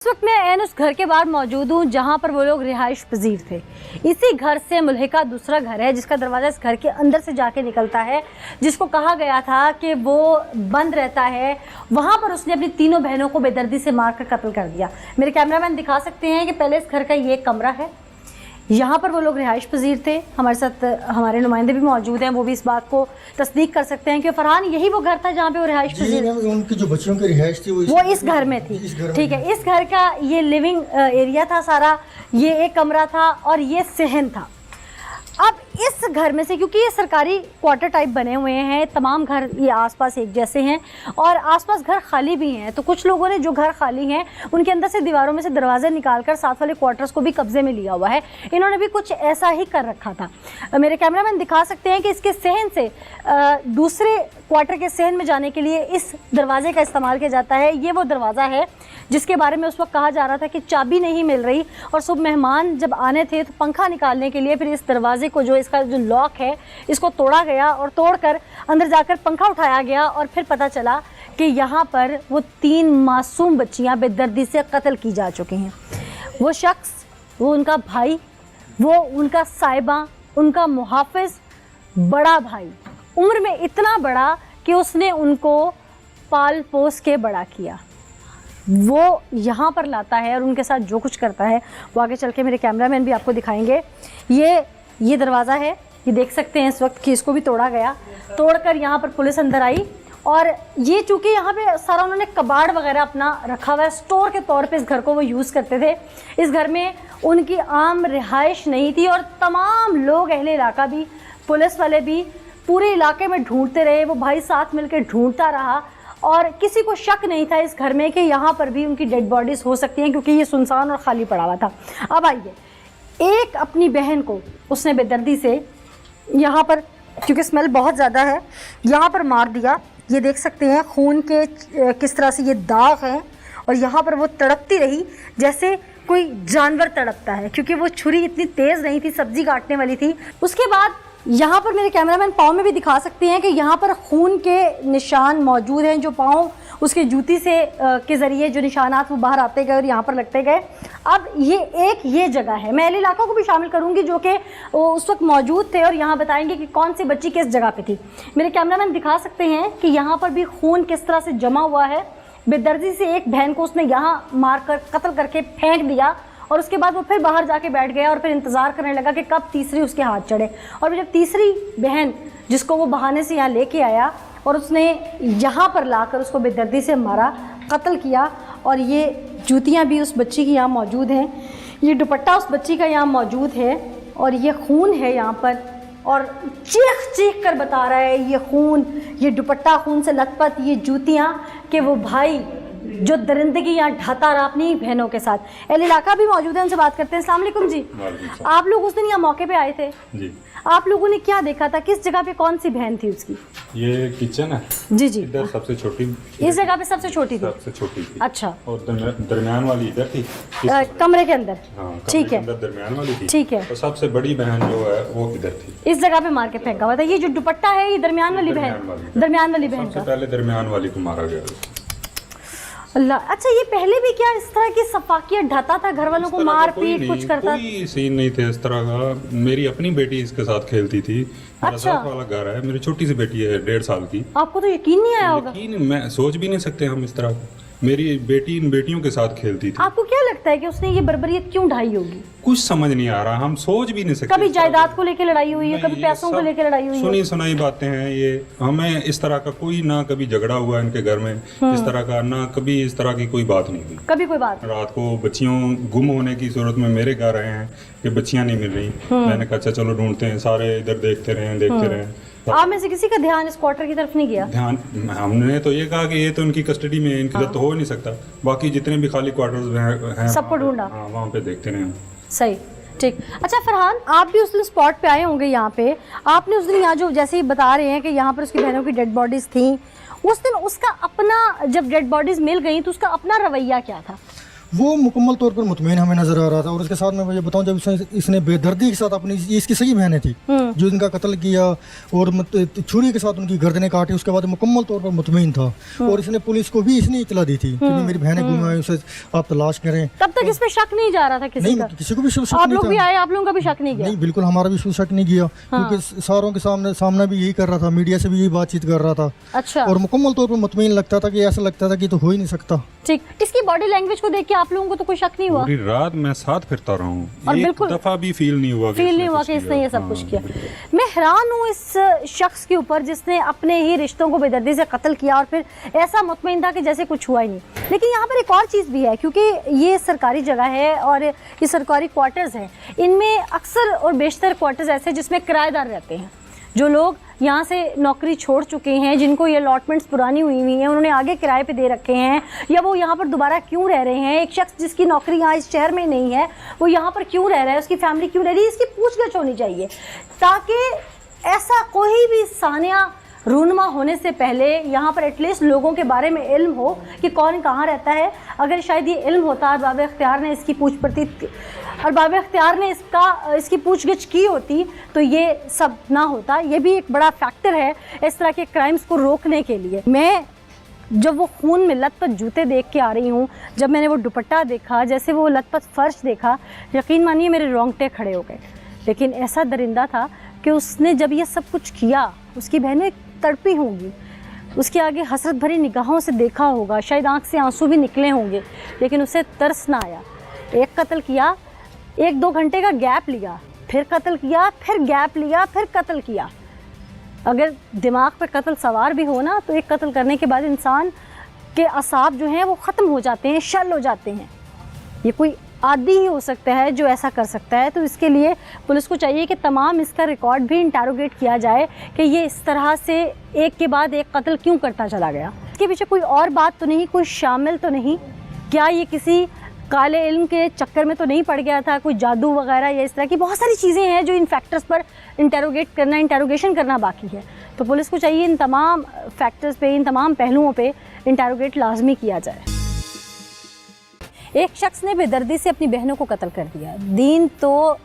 इस वक्त मैं एन उस घर के बाहर मौजूद हूँ जहाँ पर वो लोग रिहाइश पजीर थे। इसी घर से मुल्हिका दूसरा घर है जिसका दरवाज़ा इस घर के अंदर से जाके निकलता है, जिसको कहा गया था कि वो बंद रहता है। वहाँ पर उसने अपनी तीनों बहनों को बेदर्दी से मारकर कत्ल कर दिया। मेरे कैमरामैन दिखा सकते हैं कि पहले इस घर का ये कमरा है, यहाँ पर वो लोग रिहाइश पजीर थे। हमारे साथ हमारे नुमाइंदे भी मौजूद हैं, वो भी इस बात को तस्दीक कर सकते हैं कि फरहान यही वो घर था जहाँ पे वो रिहाइश पजीर, उनकी जो बच्चियों की रिहाइश थी वो इस घर में थी। ठीक है, इस घर का ये लिविंग एरिया था सारा, ये एक कमरा था और ये सहन था। अब इस घर में से, क्योंकि ये सरकारी क्वार्टर टाइप बने हुए हैं, तमाम घर ये आसपास एक जैसे हैं और आसपास घर खाली भी हैं, तो कुछ लोगों ने जो घर खाली हैं उनके अंदर से दीवारों में से दरवाजे निकालकर साथ वाले क्वार्टर्स को भी कब्जे में लिया हुआ है। इन्होंने भी कुछ ऐसा ही कर रखा था। मेरे कैमरामैन दिखा सकते हैं कि इसके सहन से दूसरे क्वार्टर के सहन में जाने के लिए इस दरवाजे का इस्तेमाल किया जाता है। ये वो दरवाज़ा है जिसके बारे में उस वक्त कहा जा रहा था कि चाबी नहीं मिल रही और सुबह मेहमान जब आने थे तो पंखा निकालने के लिए फिर इस दरवाजे को, जो इसका जो लॉक है, इसको तोड़ा गया और तोड़कर अंदर जाकर पंखा उठाया गया और फिर पता चला कि यहाँ पर वो 3 मासूम बच्चियाँ बेदर्दी से कत्ल की जा चुकी हैं। वो शख्स, वो उनका भाई, वो उनका साहिबा, उनका मुहाफिज बड़ा भाई, उम्र में इतना बड़ा कि उसने उनको पाल पोस के बड़ा किया, वो यहाँ पर लाता है और उनके साथ जो कुछ करता है वो आगे चल के मेरे कैमरामैन भी आपको दिखाएंगे। ये दरवाज़ा है, ये देख सकते हैं इस वक्त कि इसको भी तोड़ा गया। तोड़कर यहाँ पर पुलिस अंदर आई और ये चूँकि यहाँ पे सारा उन्होंने कबाड़ वगैरह अपना रखा हुआ है, स्टोर के तौर पे इस घर को वो यूज़ करते थे। इस घर में उनकी आम रिहाइश नहीं थी और तमाम लोग, अहले इलाका भी, पुलिस वाले भी पूरे इलाके में ढूंढते रहे। वो भाई साथ मिलकर ढूंढता रहा और किसी को शक नहीं था इस घर में कि यहाँ पर भी उनकी डेड बॉडीज़ हो सकती हैं, क्योंकि ये सुनसान और ख़ाली पड़ा हुआ था। अब आइए, एक अपनी बहन को उसने बेदर्दी से यहाँ पर, क्योंकि स्मेल बहुत ज़्यादा है, यहाँ पर मार दिया। ये देख सकते हैं खून के किस तरह से ये दाग हैं और यहाँ पर वो तड़पती रही जैसे कोई जानवर तड़पता है, क्योंकि वो छुरी इतनी तेज़ नहीं थी, सब्ज़ी काटने वाली थी। उसके बाद यहाँ पर मेरे कैमरामैन पाँव में भी दिखा सकते हैं कि यहाँ पर खून के निशान मौजूद हैं, जो पाँव उसके जूती से के ज़रिए जो निशानात वो बाहर आते गए और यहाँ पर लगते गए। अब ये जगह है, मैं अहले इलाका को भी शामिल करूँगी जो कि उस वक्त मौजूद थे और यहाँ बताएंगे कि कौन सी बच्ची किस जगह पे थी। मेरे कैमरामैन दिखा सकते हैं कि यहाँ पर भी खून किस तरह से जमा हुआ है। बेदर्दी से एक बहन को उसने यहाँ मार कर कत्ल करके फेंक दिया और उसके बाद वो फिर बाहर जाके बैठ गया और फिर इंतज़ार करने लगा कि कब तीसरी उसके हाथ चढ़े। और जब तीसरी बहन, जिसको वो बहाने से यहाँ लेके आया और उसने यहाँ पर लाकर उसको बेदर्दी से मारा, कत्ल किया। और ये जूतियाँ भी उस बच्ची की यहाँ मौजूद हैं, ये दुपट्टा उस बच्ची का यहाँ मौजूद है और ये खून है यहाँ पर, और चीख चीख कर बता रहा है ये खून, ये दुपट्टा खून से लथपथ, ये जूतियाँ, कि वो भाई जो दरिंदगी यहाँ ढाता रहा अपनी बहनों के साथ। अहले इलाका भी मौजूद है, उनसे बात करते हैं। अस्सलाम वालेकुम जी, आप लोग उस दिन यहाँ मौके पे आए थे जी, आप लोगों ने क्या देखा था? किस जगह पे कौन सी बहन थी उसकी? ये किचन है जी जी, इधर सबसे छोटी, इस जगह पे सबसे छोटी थी, सबसे छोटी थी। अच्छा, और दरमियान वाली इधर थी, कमरे के अंदर। हाँ, ठीक है, दरमियान वाली थी, ठीक है। और सबसे बड़ी बहन जो है वो इधर थी, इस जगह पे मार के फेंका हुआ था। ये जो दुपट्टा है ये दरमियान वाली बहन, दरमियान वाली बहन का, पहले दरमियान वाली को मारा गया। अल्लाह, अच्छा, ये पहले भी क्या इस तरह की सफाकियत ढाता था, घर वालों को मार पीट कुछ करता? कोई सीन नहीं थे इस तरह का। मेरी अपनी बेटी इसके साथ खेलती थी। मेरा अच्छा, साथ वाला घर है, मेरी छोटी सी बेटी है 1.5 साल की। आपको तो यकीन नहीं आया होगा? यकीन, मैं सोच भी नहीं सकते हम इस तरह का। मेरी बेटी इन बेटियों के साथ खेलती थी। आपको क्या लगता है कि उसने ये बर्बरियत क्यों ढाई होगी? कुछ समझ नहीं आ रहा, हम सोच भी नहीं सकते। कभी जायदाद को लेकर लड़ाई हुई है, कभी पैसों को लेकर लड़ाई हुई है, सुनी सुनाई बातें हैं ये। हमें इस तरह का कोई, ना कभी झगड़ा हुआ इनके घर में इस तरह का, ना कभी इस तरह की कोई बात नहीं हुई, कभी कोई बात। रात को बच्चियों गुम होने की सूरत में मेरे घर आए हैं कि बच्चियां नहीं मिल रही। मैंने कहा अच्छा चलो ढूंढते हैं, सारे इधर देखते रहे। आप में से किसी का ध्यान इस क्वार्टर की तरफ नहीं गया? ध्यान, हमने तो ये कहा कि ये तो इनकी कस्टडी में है, इनकी तो हो नहीं सकता। बाकी जितने भी खाली क्वार्टर्स हैं सबको ढूंढा, वहाँ पे देखते रहे। सही, ठीक। अच्छा फरहान, आप भी उस दिन स्पॉट पे आए होंगे यहाँ पे। आपने उस दिन यहाँ जो जैसे ही बता रहे हैं कि यहाँ पर उसकी बहनों की डेड बॉडीज थी, उस दिन उसका अपना, जब डेड बॉडीज मिल गई तो उसका अपना रवैया क्या था? वो मुकम्मल तौर पर मुतमईन हमें नजर आ रहा था। और उसके साथ मैं मुझे बताऊं, जब इसने बेदर्दी के साथ अपनी, इसकी सगी बहनें थी जो इनका कत्ल किया और छुरी के साथ उनकी गर्दनें काटी, उसके बाद मुकम्मल तौर पर मुतमईन था। और इसने पुलिस को भी इसने इतला दी थी कि मेरी बहनें गुम हुई, उसे आप तलाश करें। तब तक इस पे शक नहीं जा रहा था किसी का? किसी को भी शक आप नहीं लोग था। भी आए, आप लोगों का भी शक नहीं गया? नहीं, बिल्कुल हमारा भी शक नहीं किया, क्योंकि सारों के सामना भी यही कर रहा था, मीडिया से भी यही बातचीत कर रहा था। अच्छा। और मुकम्मल तौर पर मुतमईन लगता था कि ऐसा लगता था कि तो हो ही नहीं सकता। ठीक, इसकी बॉडी लैंग्वेज को देख के आप लोगों को तो कोई शक नहीं हुआ? पूरी रात मैं साथ फिरता रहा हूँ, और एक बिल्कुल दफा भी फील नहीं हुआ कि इसने ये सब कुछ किया। मैं हैरान हूँ इस शख्स के ऊपर जिसने अपने ही रिश्तों को बेदर्दी से कत्ल किया और फिर ऐसा मुतमईन था कि जैसे कुछ हुआ ही नहीं। लेकिन यहाँ पर एक और चीज़ भी है, क्योंकि ये सरकारी जगह है और ये सरकारी क्वार्टर्स हैं। इनमें अक्सर और बेशतर क्वार्टर्स ऐसे जिसमें किराएदार रहते हैं, जो लोग यहाँ से नौकरी छोड़ चुके हैं, जिनको ये अलॉटमेंट्स पुरानी हुई हैं, उन्होंने आगे किराए पे दे रखे हैं, या वो यहाँ पर दोबारा क्यों रह रहे हैं। एक शख्स जिसकी नौकरी यहाँ इस शहर में नहीं है, वो यहाँ पर क्यों रह रहा है, उसकी फैमिली क्यों रह रही है, इसकी पूछगछ होनी चाहिए, ताकि ऐसा कोई भी सानिया रूनमा होने से पहले यहाँ पर एटलीस्ट लोगों के बारे में इल्म हो कि कौन कहाँ रहता है। अगर शायद ये इल्म होता, अरबाब इख्तियार ने इसकी इसकी पूछगिछ की होती, तो ये सब ना होता। ये भी एक बड़ा फैक्टर है इस तरह के क्राइम्स को रोकने के लिए। मैं जब वो खून में लथपथ जूते देख के आ रही हूँ, जब मैंने वो दुपट्टा देखा, जैसे वो लथपथ फर्श देखा, यकीन मानिए मेरे रोंगटे खड़े हो गए। लेकिन ऐसा दरिंदा था कि उसने जब ये सब कुछ किया, उसकी बहनें तड़पी होंगी, उसके आगे हसरत भरी निगाहों से देखा होगा, शायद आंख से आंसू भी निकले होंगे, लेकिन उसे तरस ना आया। एक कत्ल किया, 1-2 घंटे का गैप लिया, फिर कत्ल किया, फिर गैप लिया, फिर कत्ल किया। अगर दिमाग पे कत्ल सवार भी हो ना, तो एक कत्ल करने के बाद इंसान के असाब जो हैं वो ख़त्म हो जाते हैं, शल हो जाते हैं। ये कोई आदि ही हो सकता है जो ऐसा कर सकता है। तो इसके लिए पुलिस को चाहिए कि तमाम इसका रिकॉर्ड भी इंटेरोगेट किया जाए कि ये इस तरह से एक के बाद एक कत्ल क्यों करता चला गया। इसके पीछे कोई और बात तो नहीं, कोई शामिल तो नहीं? क्या ये किसी काले इल्म के चक्कर में तो नहीं पड़ गया था, कोई जादू वगैरह या इस तरह की बहुत सारी चीज़ें हैं जो इन फैक्टर्स पर इंटेरोगेशन करना बाकी है। तो पुलिस को चाहिए इन तमाम फैक्टर्स पे, इन तमाम पहलुओं पे इंटेरोगेट लाजमी किया जाए। एक शख्स ने बेदर्दी से अपनी बहनों को कत्ल कर दिया। दीन तो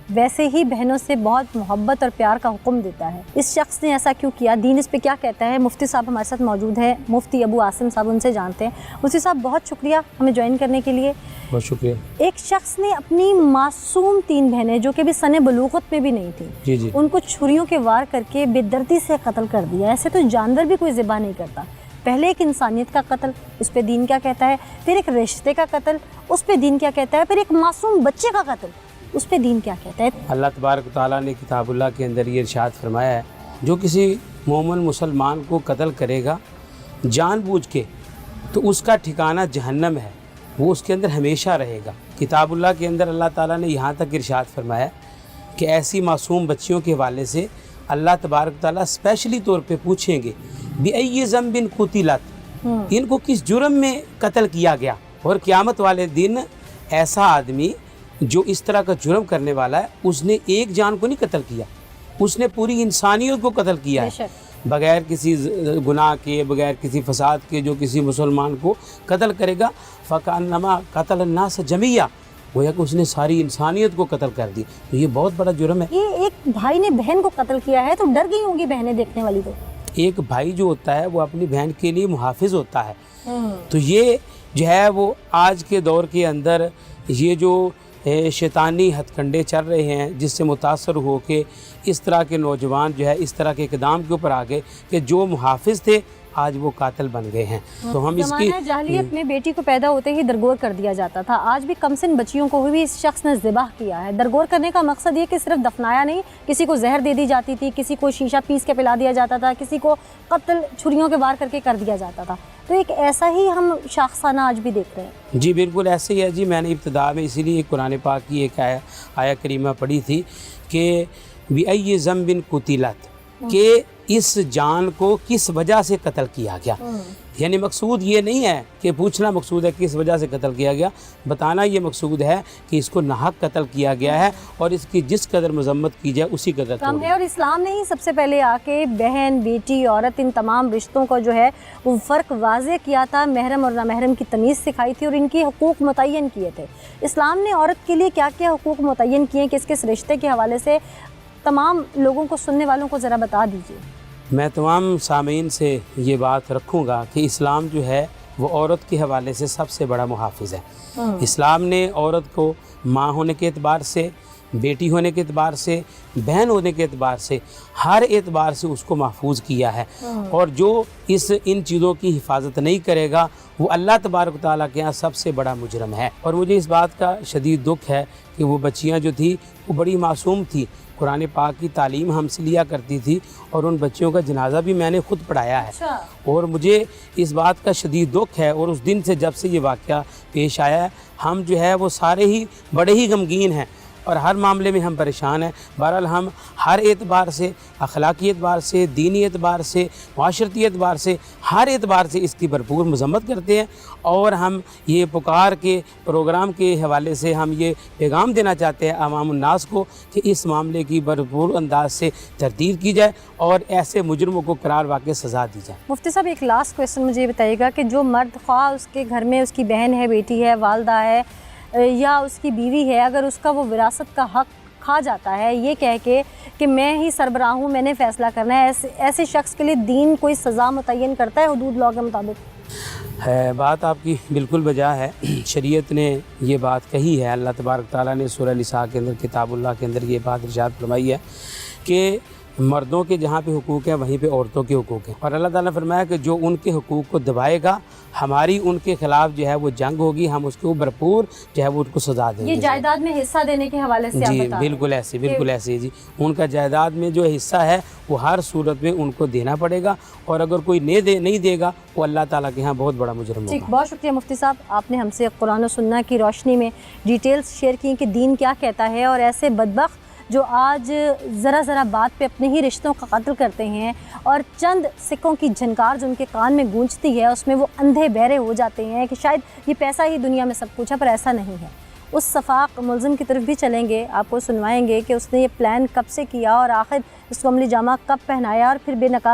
वैसे ही बहनों से बहुत मोहब्बत और प्यार का हुक्म देता है। इस शख्स ने ऐसा क्यों किया, दीन इस पे क्या कहता है? मुफ्ती साहब हमारे साथ मौजूद है, मुफ्ती अबू आसिम साहब, उनसे जानते हैं। मुफ्ती साहब बहुत शुक्रिया हमें ज्वाइन करने के लिए। बहुत शुक्रिया। एक शख्स ने अपनी मासूम 3 बहनें जो कि भी सने बलूगत में भी नहीं थी, जी, उनको छुरियों के वार करके बेदर्दी से कत्ल कर दिया। ऐसे तो जानवर भी कोई ज़िबा नहीं करता। पहले एक इंसानियत का कत्ल, उस पर दीन क्या कहता है, फिर एक रिश्ते का कत्ल, उस पर दीन क्या कहता है, फिर एक मासूम बच्चे का कत्ल, उस पर दीन क्या कहता है। अल्लाह तबारक तआला ने किताबुल्लाह के अंदर ये इरशाद फरमाया है, जो किसी मोमिन मुसलमान को कत्ल करेगा जानबूझ के, तो उसका ठिकाना जहन्नम है, वो उसके अंदर हमेशा रहेगा। किताबुल्लाह के अंदर अल्लाह ताला ने यहाँ तक इरशाद फरमाया कि ऐसी मासूम बच्चियों के हवाले से अल्लाह तबारक तआला स्पेशली तौर पे पूछेंगे बिअय्यि ज़ंबिन कुतिलत, इनको किस जुर्म में कत्ल किया गया। और क़यामत वाले दिन ऐसा आदमी जो इस तरह का जुर्म करने वाला है, उसने एक जान को नहीं कत्ल किया, उसने पूरी इंसानियत को कत्ल किया है, बगैर किसी गुनाह के, बगैर किसी फसाद के। जो किसी मुसलमान को कत्ल करेगा फ़कान्नमा क़तल अन्नास जमीया, गोया कि उसने सारी इंसानियत को कत्ल कर दी। तो ये बहुत बड़ा जुर्म है। ये एक भाई ने बहन को कत्ल किया है, तो डर गई होंगी बहनें देखने वाली। तो एक भाई जो होता है वो अपनी बहन के लिए मुहाफिज होता है। तो ये जो है वो आज के दौर के अंदर ये जो शैतानी हथकंडे चल रहे हैं, जिससे मुतासर हो के इस तरह के नौजवान जो है इस तरह के इक़दाम के ऊपर आ गए कि जो मुहाफिज थे आज वो कातिल बन गए हैं। तो हम इसकी जाहिलियत में बेटी को पैदा होते ही दरगोर कर दिया जाता था। आज भी कमसिन बच्चियों को भी इस शख्स ने ज़िबाह किया है। दरगोर करने का मकसद ये कि सिर्फ दफनाया नहीं, किसी को जहर दे दी जाती थी, किसी को शीशा पीस के पिला दिया जाता था, किसी को कत्ल छुरियों के वार करके कर दिया जाता था। तो एक ऐसा ही हम शाखसाना आज भी देख रहे हैं। जी बिल्कुल ऐसे ही है जी। मैंने इब्तिदा में इसीलिए कुरान पाक की एक आया करीमा पढ़ी थी कि बिअय्यि ज़ंबिन कुतिलत, के इस जान को किस वजह से कत्ल किया गया। यानी मकसूद ये नहीं है कि पूछना मकसूद है किस वजह से कत्ल किया गया, बताना ये मकसूद है कि इसको नाहक कत्ल किया गया है और इसकी जिस कदर मजम्मत की जाए उसी कदर कम है। और इस्लाम ने ही सबसे पहले आके बहन, बेटी, औरत, इन तमाम रिश्तों को जो है वो फ़र्क वाज़े किया था, महरम और नामहरम की तमीज़ सिखाई थी और इनके हुकूक मुतय्यन किए थे। इस्लाम ने औरत के लिए क्या क्या हुकूक मुतय्यन किए, किस किस रिश्ते के हवाले से तमाम लोगों को, सुनने वालों को ज़रा बता दीजिए। मैं तमाम सामीन से ये बात रखूँगा कि इस्लाम जो है वो औरत के हवाले से सबसे बड़ा मुहाफ़िज़ है। इस्लाम ने औरत को माँ होने के एतबार से, बेटी होने के एतबार से, बहन होने के एतबार से, हर एतबार से उसको महफूज किया है। और जो इन चीज़ों की हिफाजत नहीं करेगा वो अल्लाह तबारक तआला के यहाँ सबसे बड़ा मुजरम है। और मुझे इस बात का शदीद दुख है कि वो बच्चियाँ जो थी वो बड़ी मासूम थी, कुरान पाक की तालीम हमसे लिया करती थी और उन बच्चियों का जनाजा भी मैंने खुद पढ़ाया है। और मुझे इस बात का शदीद दुख है। और उस दिन से जब से ये वाक़या पेश आया है, हम जो है वो सारे ही बड़े ही गमगीन हैं और हर मामले में हम परेशान हैं। बहरहाल हम हर एतबार से, अखलाकी एतबार से, दीनी एतबार से, माशरती एतबार से, हर एतबार से इसकी भरपूर मजम्मत करते हैं। और हम ये पुकार के प्रोग्राम के हवाले से हम ये पैगाम देना चाहते हैं अवामुन्नास को कि इस मामले की भरपूर अंदाज से तरतीब की जाए और ऐसे मुजरमों को करार वाक़ई सज़ा दी जाए। मुफ्ती साहब, एक लास्ट क्वेश्चन मुझे ये बताइएगा कि जो मर्द, ख्वाह उसके घर में उसकी बहन है, बेटी है, वालदा है या उसकी बीवी है, अगर उसका वो विरासत का हक़ खा जाता है ये कह के कि मैं ही सरबराह हूँ, मैंने फ़ैसला करना है, ऐसे शख्स के लिए दीन कोई सज़ा मुतय्यन करता है हुदूद लॉ के मुताबिक? है, बात आपकी बिल्कुल बजा है। शरीयत ने ये बात कही है, अल्लाह तबारक तआला ने सूरह निसा के अंदर, किताबुल्लाह के अंदर ये बात इरशाद फरमाई है कि मर्दों के जहाँ पे हुकूक हैं वहीं पे औरतों के हुकूक हैं। और अल्लाह ताला ने फरमाया कि जो उनके हुकूक को दबाएगा हमारी उनके खिलाफ जो है वो जंग होगी, हम उसको भरपूर जो है वो उनको सजा देंगे। ये जायदाद में हिस्सा देने के हवाले से जी बिल्कुल ऐसे, बिल्कुल ऐसे जी। उनका जायदाद में जो हिस्सा है वो हर सूरत में उनको देना पड़ेगा और अगर कोई नहीं देगा वो अल्लाह ताला के यहाँ बहुत बड़ा मुजरम होगा। बहुत शुक्रिया मुफ्ती साहब, आपने हमसे कुरान और सुन्नत की रोशनी में डिटेल्स शेयर की कि दीन क्या कहता है और ऐसे बदबख्त जो आज ज़रा बात पे अपने ही रिश्तों का कत्ल करते हैं और चंद सिक्कों की झनकार जो उनके कान में गूंजती है उसमें वो अंधे बहरे हो जाते हैं कि शायद ये पैसा ही दुनिया में सब कुछ है, पर ऐसा नहीं है। उस सफ़ाक मुलज़िम की तरफ भी चलेंगे, आपको सुनवाएंगे कि उसने ये प्लान कब से किया और आखिर इसको अमली जामा कब पहनाया और फिर बेनकाब